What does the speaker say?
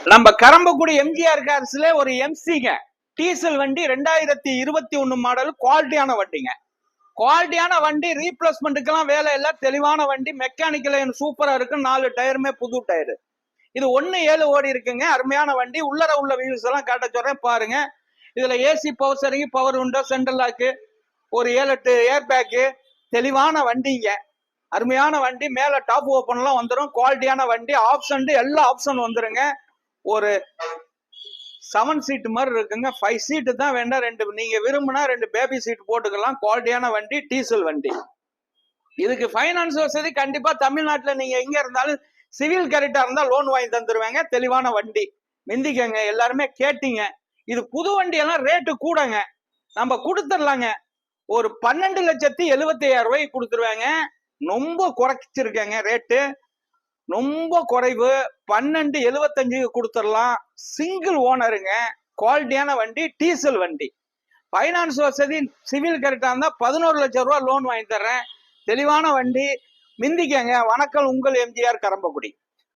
நம்ம கரம்பக்குடி எம்ஜிஆர் கார்ஸ்ல ஒரு எம்சிங்க டீசல் வண்டி 2021 மாடல் குவாலிட்டியான வண்டிங்க. குவாலிட்டியான வண்டி, ரீப்ளேஸ்மெண்ட்டுக்கெல்லாம் வேலை இல்லை, தெளிவான வண்டி, மெக்கானிக்கல் சூப்பரா இருக்கு. 4 டயருமே புது டயரு. இது 1.7 ஓடி இருக்குங்க. அருமையான வண்டி. உள்ளர உள்ள வியூஸ் எல்லாம் காட்ட சொல்றேன் பாருங்க. இதுல ஏசி, பவர் சரிங்க, பவர் விண்டோ, சென்ட்ரல் லாக்கு, ஒரு 7-8 ஏர் பேக்கு, தெளிவான வண்டிங்க. அருமையான வண்டி. மேல டாப் ஓப்பன் எல்லாம் வந்துடும். குவாலிட்டியான வண்டி. ஆப்ஷன் எல்லா ஆப்ஷன் வந்துருங்க. ஒரு 7 சீட் மாதிரி இருக்குங்க. 5 சீட்டு தான் வேண்டாம். 2 நீங்க விரும்பினா 2 பேபி சீட் போட்டுக்கலாம். குவாலிட்டியான வண்டி, டீசல் வண்டி. இதுக்கு ஃபைனான்ஸ் வசதி கண்டிப்பா தமிழ்நாட்டில் நீங்க எங்க இருந்தாலும் சிவில் கரெக்டா இருந்தா லோன் வாங்கி தந்துருவாங்க. தெளிவான வண்டி. மிந்திக்கங்க, எல்லாருமே கேட்டீங்க. இது புது வண்டி எல்லாம் ரேட்டு கூடங்க. நம்ம கொடுத்துடலாங்க. ஒரு 12,75,000 ரூபாய்க்கு கொடுத்துருவாங்க. ரொம்ப குறைச்சிருக்கேங்க ரேட்டு. ரொம்ப குறைவு. 12,75 கொடுத்துடலாம். சிங்கிள் ஓனருங்க. குவாலிட்டியான வண்டி, டீசல் வண்டி. ஃபைனான்ஸ் வசதி சிவில் கரெக்டா இருந்தா 11 லட்சம் ரூபாய் லோன் வாங்கி தர்றேன். தெளிவான வண்டி. மிந்திக்கங்க. வணக்கம், உங்கள் எம்ஜிஆர் கரம்பக்குடி.